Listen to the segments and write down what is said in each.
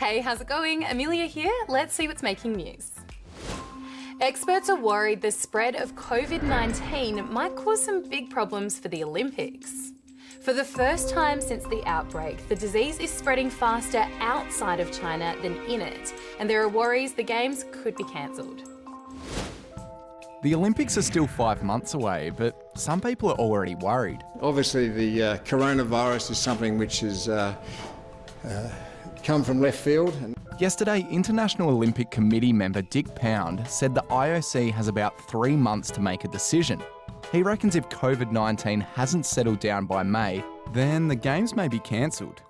Hey, how's it going? Amelia here. Let's see what's making news. Experts are worried the spread of COVID-19 might cause some big problems for the Olympics. For the first time since the outbreak, the disease is spreading faster outside of China than in it, and there are worries the Games could be cancelled. The Olympics are still 5 months away, but some people are already worried. Obviously, the coronavirus is something which has come from left field. Yesterday, International Olympic Committee member Dick Pound said the IOC has about 3 months to make a decision. He reckons if COVID-19 hasn't settled down by May, then the Games may be cancelled.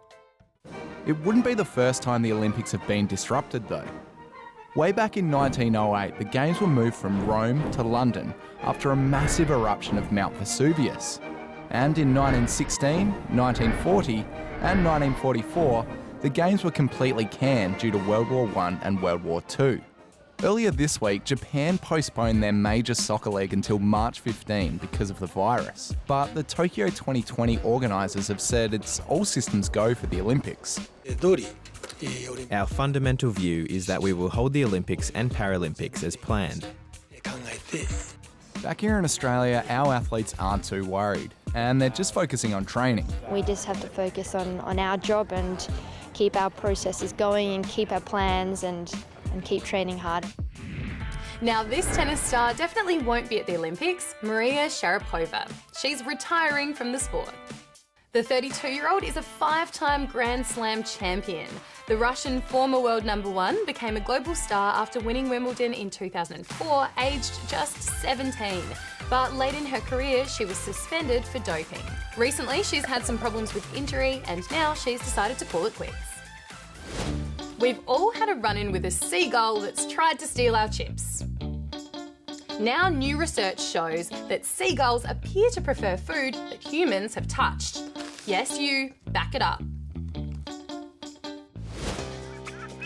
It wouldn't be the first time the Olympics have been disrupted though. Way back in 1908, the Games were moved from Rome to London after a massive eruption of Mount Vesuvius. And in 1916, 1940 and 1944, the Games were completely canned due to World War I and World War II. Earlier this week, Japan postponed their major soccer league until March 15 because of the virus. But the Tokyo 2020 organisers have said it's all systems go for the Olympics. Our fundamental view is that we will hold the Olympics and Paralympics as planned. Back here in Australia, our athletes aren't too worried, and they're just focusing on training. We just have to focus on our job and keep our processes going and keep our plans and keep training hard. Now, this tennis star definitely won't be at the Olympics, Maria Sharapova. She's retiring from the sport. The 32-year-old is a 5-time Grand Slam champion. The Russian former world #1 became a global star after winning Wimbledon in 2004, aged just 17. But late in her career, she was suspended for doping. Recently, she's had some problems with injury, and now she's decided to call it quits. We've all had a run-in with a seagull that's tried to steal our chips. Now new research shows that seagulls appear to prefer food that humans have touched. Yes, you, back it up.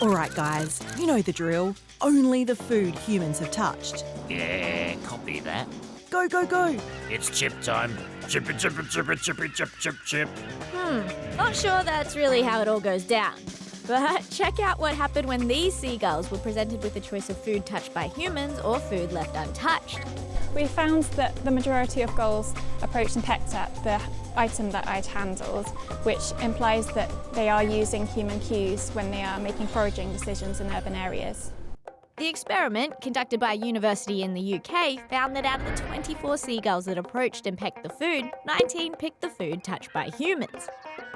All right, guys, you know the drill. Only the food humans have touched. Yeah, copy that. Go, go, go. It's chip time. Chippy, chippy, chippy, chippy, chip, chip, chip. Not sure that's really how it all goes down. But check out what happened when these seagulls were presented with the choice of food touched by humans or food left untouched. We found that the majority of gulls approached and pecked at the item that I'd handled, which implies that they are using human cues when they are making foraging decisions in urban areas. The experiment, conducted by a university in the UK, found that out of the 24 seagulls that approached and pecked the food, 19 picked the food touched by humans.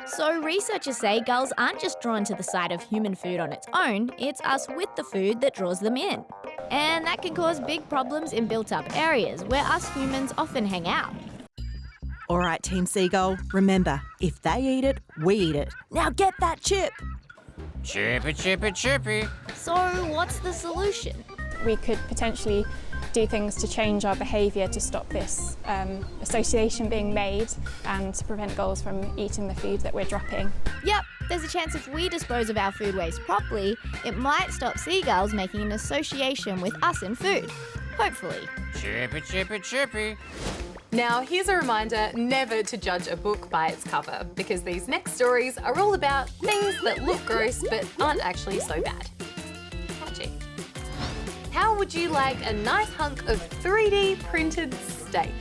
So researchers say gulls aren't just drawn to the sight of human food on its own, it's us with the food that draws them in. And that can cause big problems in built-up areas where us humans often hang out. All right, Team Seagull, remember, if they eat it, we eat it. Now get that chip. Chippy, chippy, chippy. So what's the solution? We could potentially do things to change our behaviour to stop this association being made and to prevent gulls from eating the food that we're dropping. Yep, there's a chance if we dispose of our food waste properly, it might stop seagulls making an association with us and food. Hopefully. Chippy, chippy, chippy. Now, here's a reminder never to judge a book by its cover, because these next stories are all about things that look gross but aren't actually so bad. Catchy. How would you like a nice hunk of 3D printed steak?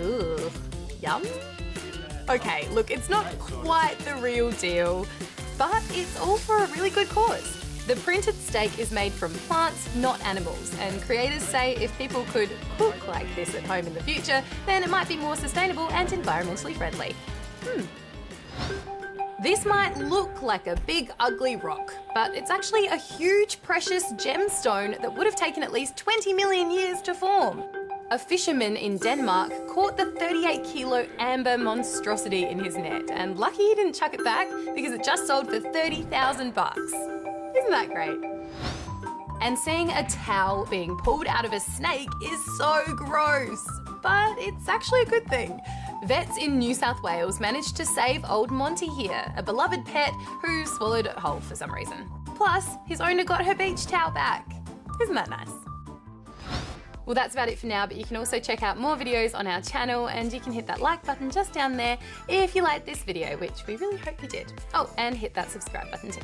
Ugh, yum. Okay, look, it's not quite the real deal, but it's all for a really good cause. The printed steak is made from plants, not animals, and creators say if people could cook like this at home in the future, then it might be more sustainable and environmentally friendly. This might look like a big ugly rock, but it's actually a huge precious gemstone that would have taken at least 20 million years to form. A fisherman in Denmark caught the 38-kilo amber monstrosity in his net, and lucky he didn't chuck it back because it just sold for 30,000 bucks. Isn't that great? And seeing a towel being pulled out of a snake is so gross, but it's actually a good thing. Vets in New South Wales managed to save old Monty here, a beloved pet who swallowed it whole for some reason. Plus, his owner got her beach towel back. Isn't that nice? Well, that's about it for now, but you can also check out more videos on our channel, and you can hit that like button just down there if you liked this video, which we really hope you did. Oh, and hit that subscribe button too.